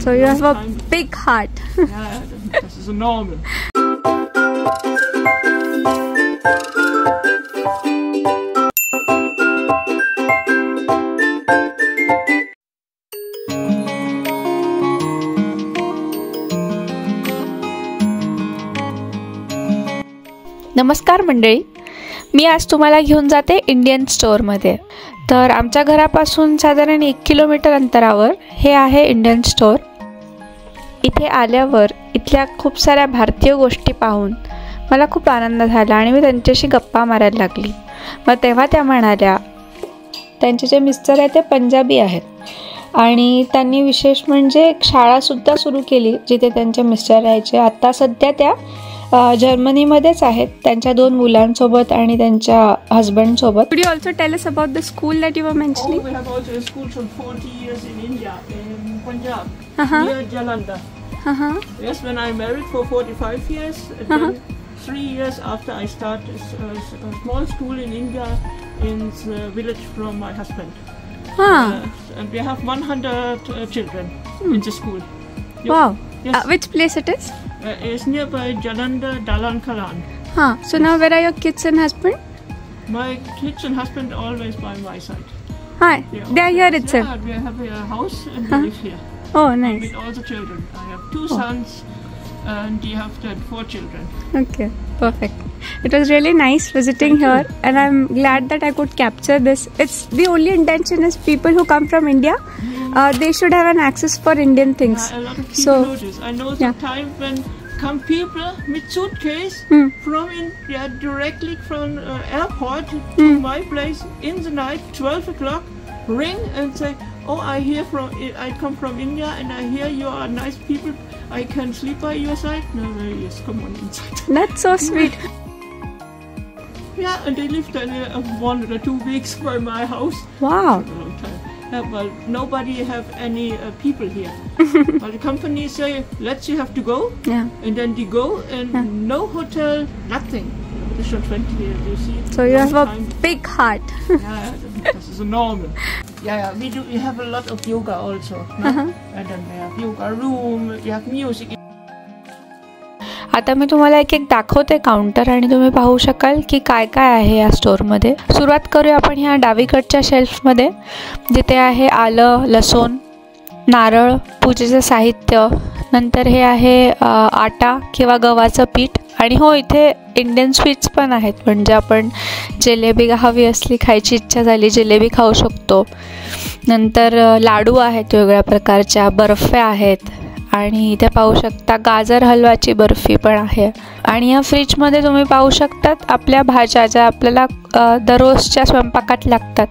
So you have a big heart. Yeah, das ist enorm. नमस्कार मंडळी, मी आज तुम्हाला घेऊन जाते इंडियन स्टोअरमध्ये. तर आमच्या घरापासून साधारण 1 किलोमीटर अंतरावर हे आहे इंडियन स्टोअर. इथे आल्यावर इथल्या खूप साऱ्या भारतीय गोष्टी पाहून मला खूप आनंद झाला आणि मी त्यांच्याशी गप्पा मारायला लागली. मग तेव्हा त्या म्हणाल्या, त्यांचे जे मिस्टर आहेत ते पंजाबी आहेत आणि त्यांनी विशेष म्हणजे एक शाळासुद्धा सुरू केली जिथे त्यांचे मिस्टर राहायचे. आता सध्या त्या जर्मनीमध्येच आहेत त्यांच्या 2 मुलांसोबत आणि त्यांच्या हस्बंडसोबत. Could you also tell us about the school that you were mentioning? Oh, we have also a school for 40 years in India, in Punjab, near Jalandhar. Yes, when I married for 45 years, then 3 years after I started a small school in India in the village from my husband. And we have 100 children in the school. Wow. Yes. Which place it is? It's nearby Jalandhar, Dalan Kalan. So now where are your kids and husband? My kids and husband always by my side. They are here itself. Yeah, we have a house and we live here. Oh, nice. With all the children. I have 2 sons and you have 4 children. Okay, perfect. It was really nice visiting here and I'm glad that I could capture this. It's the only intention is people who come from India, they should have an access for Indian things. A lot of people notice. I know the time when come people with suitcase from India directly from airport to my place in the night, 12 o'clock, ring and say, oh, I come from India and I hear you are nice people. I can sleep by your side. No, yes, come on inside. That's so sweet. Yeah, and they lived 1 or 2 weeks by my house. Wow. For a long time. Well, nobody have any people here. But the companies say, you have to go. Yeah. And then they go and no hotel, nothing. This is 20 years, you see. So you have a big heart. Yeah, this is enormous. Yeah, we have a lot of yoga also. No? And then we have yoga room, we have music. आता मी तुम्हाला एक दाखवते counter आणि तुम्ही पाहू शकाल की काय काय आहे या स्टोअरमध्ये. सुरुवात करूया आपण ह्या डावीकडच्या शेल्फमध्ये, जिथे आहे आलं, लसूण, नारळ, पूजेचं साहित्य, नंतर हे आहे आटा किंवा गव्हाचं पीठ आणि हो, इथे इंडियन स्वीट्स पण आहेत. म्हणजे आपण जिलेबी हवी असली, खायची इच्छा झाली जिलेबी खाऊ शकतो. नंतर लाडू आहेत वेगवेगळ्या प्रकारच्या, बर्फ्या आहेत आणि इथे पाहू शकता गाजर हलवाची बर्फी पण आहे. आणि या फ्रीजमध्ये तुम्ही पाहू शकतात आपल्या भाज्या ज्या आपल्याला दररोजच्या स्वयंपाकात लागतात,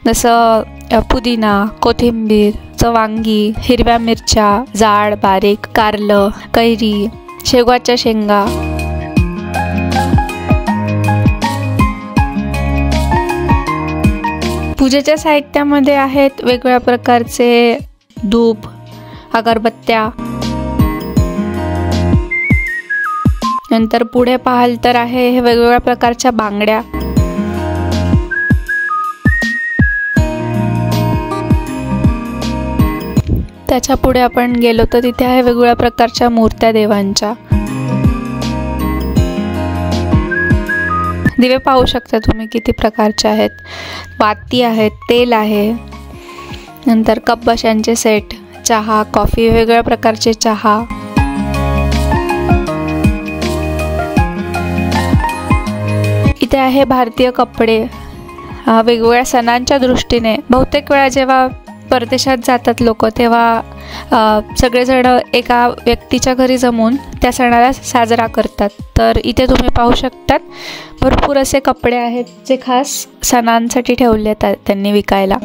जसं पुदिना, कोथिंबीर, वांगी, हिरव्या मिरच्या, जाड बारीक, कारलं, कैरी, शेवगाच्या शेंगा. पूजेच्या साहित्यामध्ये आहेत वेगवेगळ्या प्रकारचे धूप, अगरबत्त्या. नंतर पुढे पाहाल तर आहे हे वेगवेगळ्या प्रकारच्या बांगड्या. त्याच्या पुढे आपण गेलो तर तिथे आहे वेगवेगळ्या प्रकारच्या मूर्त्या देवांच्या. दिवे पाहू शकता तुम्ही किती प्रकारचे आहेत. वाती आहेत, तेल आहे, नंतर कप बशांचे सेट, चहा, कॉफी, वेगवेगळ्या प्रकारचे चहा. इथे आहे भारतीय कपडे. वेगवेगळ्या सणांच्या दृष्टीने बहुतेक वेळा जेव्हा परदेशात जातात लोक तेव्हा सगळेजण एका व्यक्तीच्या घरी जमून त्या सणाला साजरा करतात. तर इथे तुम्ही पाहू शकतात भरपूर असे कपडे आहेत जे खास सणांसाठी ठेवले आहेत त्यांनी विकायला.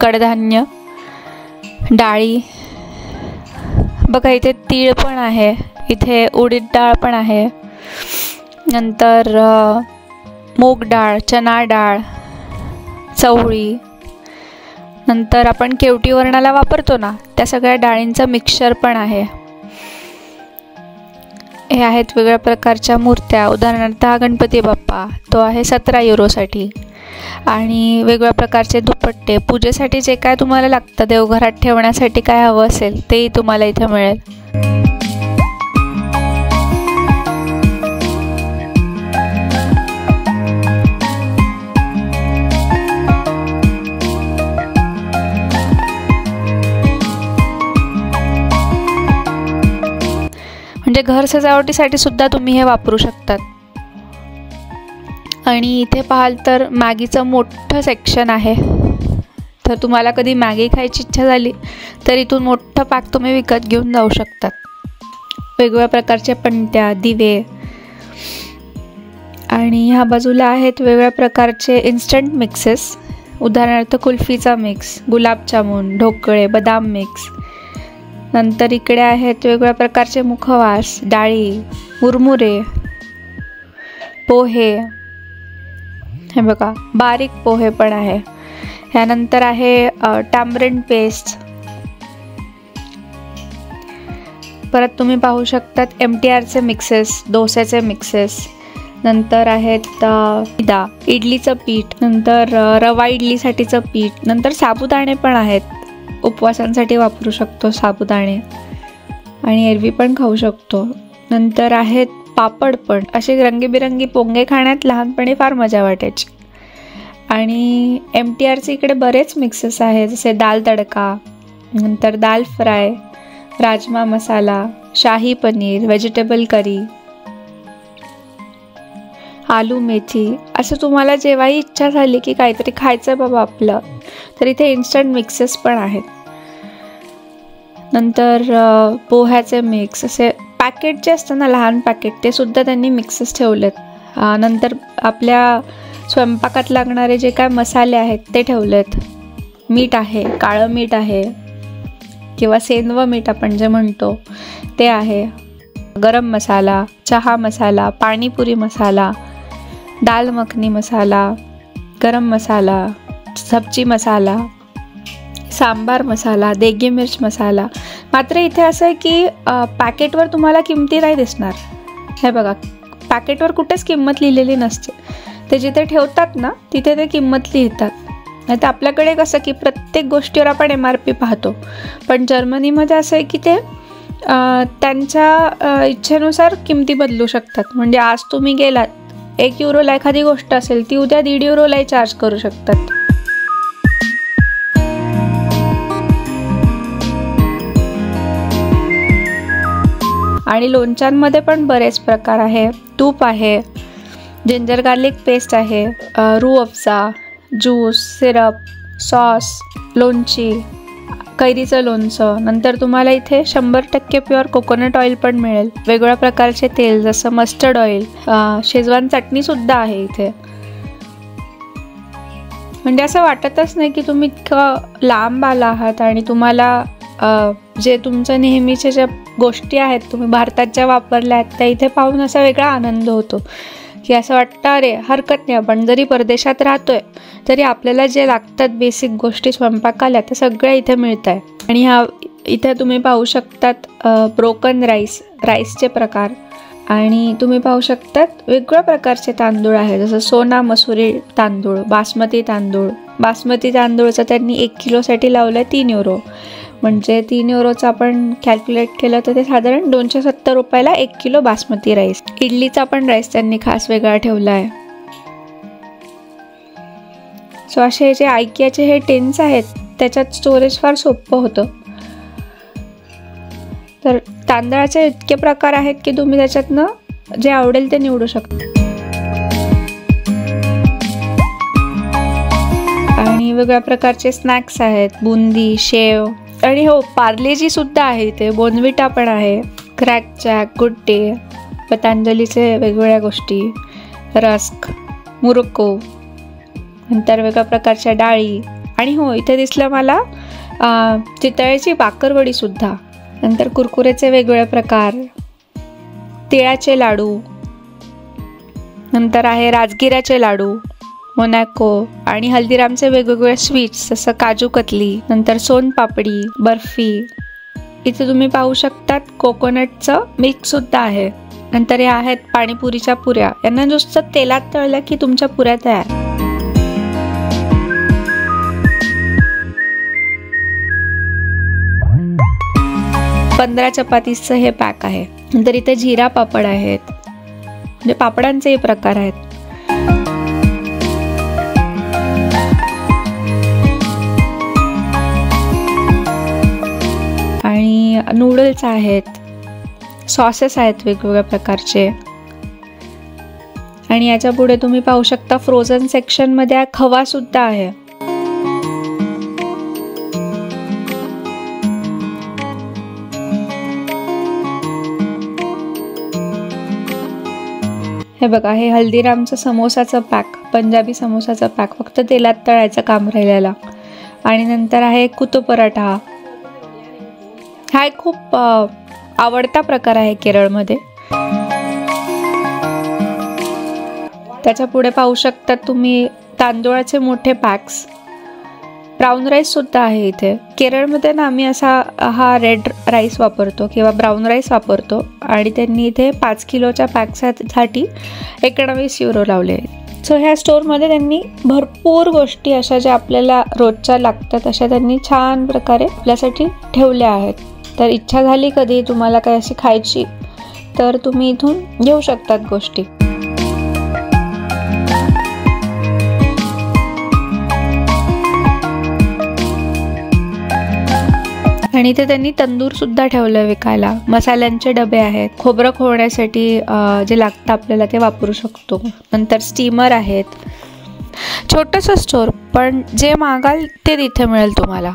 कडधान्य, डाळी, बघा इथे तीळ पण आहे, इथे उडीद डाळ पण आहे, नंतर मूग डाळ, चना डाळ, चवळी, नंतर आपण केवटी वरणाला वापरतो ना त्या सगळ्या डाळींचं मिक्सचर पण आहे. हे आहेत वेगवेगळ्या प्रकारच्या मूर्त्या. उदाहरणार्थ हा गणपती बाप्पा, तो आहे 17 युरोसाठी. आणि वेगवेगळ्या प्रकारचे दुपट्टे, पूजेसाठी जे काय तुम्हाला लागतं, देवघरात ठेवण्यासाठी काय हवं असेल ते तुम्हाला इथे मिळेल. म्हणजे घर सजावटीसाठी सुद्धा तुम्ही हे वापरू शकतात. आणि इथे पाहाल तर मॅगीचं मोठं सेक्शन आहे. तर तुम्हाला कधी मॅगी खायची इच्छा झाली तर इथून मोठं पॅक तुम्ही विकत घेऊन जाऊ शकतात. वेगवेगळ्या प्रकारचे पणत्या, दिवे, आणि ह्या बाजूला आहेत वेगवेगळ्या प्रकारचे इन्स्टंट मिक्सेस. उदाहरणार्थ कुल्फीचा मिक्स, गुलाबजामुन, ढोकळे, बदाम मिक्स. नंतर इकडे आहेत वेगवेगळ्या प्रकारचे मुखवास, डाळी, मुरमुरे, पोहे. हे बघा, बारीक पोहे पण आहे. यानंतर आहे टॅमरिंड पेस्ट. परत तुम्ही पाहू शकतात MTRचे मिक्सेस, डोस्याचे मिक्सेस. नंतर आहेत इडलीचं पीठ, नंतर रवा इडलीसाठीचं पीठ. नंतर साबुदाणे पण आहेत, उपवासांसाठी वापरू शकतो साबुदाणे, आणि एरवी पण खाऊ शकतो. नंतर आहेत पापड पण. असे रंगीबिरंगी पोंगे खाण्यात लहानपणी फार मजा वाटायची. आणि MTRचे इकडे बरेच मिक्सेस आहेत, जसे दाल तडका, नंतर दाल फ्राय, राजमा मसाला, शाही पनीर, व्हेजिटेबल करी, आलू मेथी. असं तुम्हाला जेव्हाही इच्छा झाली की काहीतरी खायचं बाबा आपलं, तर इथे इन्स्टंट मिक्सेस पण आहेत. नंतर पोह्याचे मिक्स, असे पॅकेट जे असतं ना, लहान पॅकेट, ते सुद्धा त्यांनी मिक्सेस ठेवलेत. नंतर आपल्या स्वयंपाकात लागणारे जे काय मसाले आहेत ते ठेवलेत. मीठ आहे, काळं मीठ आहे, किंवा सेंधव मीठ आपण जे म्हणतो ते आहे. गरम मसाला, चहा मसाला, पाणीपुरी मसाला, दाल मखनी मसाला, गरम मसाला, सब्जी मसाला, सांबार मसाला, देगी मिर्च मसाला. मात्र इथे असं आहे की पॅकेटवर तुम्हाला किमती नाही दिसणार. हे बघा, पॅकेटवर कुठेच किंमत लिहिलेली नसते. ते जिथे ठेवतात ना तिथे ते किंमत लिहितात. नाही तर आपल्याकडे कसं की प्रत्येक गोष्टीवर आपण MRP पाहतो, पण जर्मनीमध्ये असं आहे की ते त्यांच्या इच्छेनुसार किमती बदलू शकतात. म्हणजे आज तुम्ही गेलात, 1 युरोला एखादी गोष्ट असेल, ती उद्या 1.5 युरोलाही चार्ज करू शकतात. आणि लोणच्यांमध्ये पण बरेच प्रकार आहे. तूप आहे, जिंजर गार्लिक पेस्ट आहे, Rooh Afza, juice, syrup, sauce, लोणची, कैरीचं लोणचं. नंतर तुम्हाला इथे 100% प्युअर कोकोनट ऑइल पण मिळेल. वेगवेगळ्या प्रकारचे तेल, जसं मस्टर्ड ऑइल, शेजवान चटणी सुद्धा आहे इथे. म्हणजे असं वाटतच नाही की तुम्ही इतकं लांब आला आहात आणि तुम्हाला जे तुमचं नेहमीच्या ज्या गोष्टी आहेत तुम्ही भारतात ज्या वापरल्या आहेत त्या इथे पाहून असा वेगळा आनंद होतो की असं वाटतं अरे हरकत नाही, आपण जरी परदेशात राहतोय तरी आपल्याला जे लागतात बेसिक गोष्टी स्वयंपाकाला त्या सगळ्या इथे मिळत आहे. आणि इथे तुम्ही पाहू शकतात ब्रोकन राईसचे प्रकार. आणि तुम्ही पाहू शकतात वेगवेगळ्या प्रकारचे तांदूळ आहेत, जसं सोना मसुरी तांदूळ, बासमती तांदूळ. बासमती तांदूळचं त्यांनी 1 किलोसाठी लावलं आहे 3 युरो. म्हणजे 3 युरोचं आपण कॅल्क्युलेट केलं तर ते साधारण 270 रुपयाला 1 किलो बासमती राईस. इडलीचा पण राईस त्यांनी खास वेगळा ठेवला आहे. सो असे जे आयकियाचे हे टिन्स आहेत त्याच्यात स्टोरेज फार सोपं होतं. तर तांदळाचे इतके प्रकार आहेत की तुम्ही त्याच्यातनं जे आवडेल ते निवडू शकता. आणि वेगवेगळ्या प्रकारचे स्नॅक्स आहेत, बुंदी, शेव, आणि हो पार्लेजी सुद्धा आहे इथे, बोर्नव्हिटा पण आहे, क्रॅक जॅक, गुड डे, पतंजलीचे वेगवेगळ्या गोष्टी, रस्क, मुरुक्को, नंतर वेगवेगळ्या प्रकारच्या डाळी. आणि हो इथे दिसलं मला चितळेची बाकरवडी सुद्धा. नंतर कुरकुरेचे वेगवेगळे प्रकार, तिळाचे लाडू, नंतर आहे राजगिऱ्याचे लाडू, मोनॅको, आणि हल्दीरामचे वेगवेगळे स्वीट्स जसं काजू कतली, नंतर सोनपापडी, बर्फी. इथे तुम्ही पाहू शकतात कोकोनटचं मिल्क सुद्धा आहे. नंतर हे आहेत पाणीपुरीच्या पुऱ्या. यांना नुसतं तेलात तळल्या की तुमच्या पुऱ्या तयार. 15 चपातीचं हे पॅक आहे. नंतर इथे जिरा पापड आहेत, म्हणजे पापडांचे प्रकार आहेत. आणि नूडल्स आहेत, सॉसेस आहेत वेगवेगळ्या प्रकारचे. आणि याच्या पुढे तुम्ही पाहू शकता फ्रोझन सेक्शन मध्ये खवा सुद्धा आहे. हे बघा, हे हल्दीरामचं समोसाचं पॅक, पंजाबी समोसाचं पॅक, फक्त तेलात तळायचं काम राहिलेला. आणि नंतर आहे कुतो पराठा. हा एक खूप आवडता प्रकार आहे केरळमध्ये. त्याच्या पुढे पाहू शकता तुम्ही तांदूळाचे मोठे पॅक्स. ब्राऊन राईस सुद्धा आहे इथे. केरळमध्ये ना आम्ही असा हा रेड राईस वापरतो किंवा ब्राऊन राईस वापरतो. आणि त्यांनी इथे 5 किलोच्या पॅक्ससाठी 19 युरो लावले. सो ह्या स्टोअरमध्ये त्यांनी भरपूर गोष्टी अशा ज्या आपल्याला रोजच्या लागतात अशा त्यांनी छान प्रकारे आपल्यासाठी ठेवल्या आहेत. तर इच्छा झाली कधी तुम्हाला काही अशी खायची तर तुम्ही इथून घेऊ शकतात गोष्टी. आणि इथे त्यांनी तंदूर सुद्धा ठेवलं विकायला. मसाल्यांचे डबे आहेत, खोबरं खोळण्यासाठी जे लागतं आपल्याला ते वापरू शकतो. नंतर स्टीमर आहेत. छोटंसं स्टोअर, पण जे मागाल ते तिथे मिळेल तुम्हाला.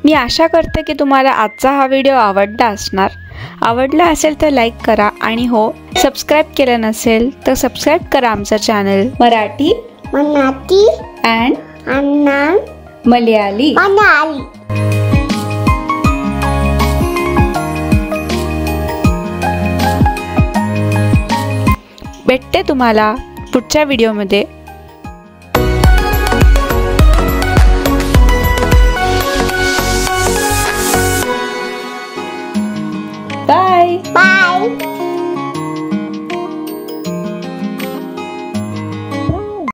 मी आशा करते की तुम्हाला आजचा हा व्हिडिओ आवडला असणार. आवडला असेल तर लाईक करा. आणि हो, सबस्क्राईब केलं नसेल तर सबस्क्राईब करा आमचं चॅनल मराठी अँड मल्याळी. भेटते तुम्हाला पुढच्या व्हिडिओमध्ये.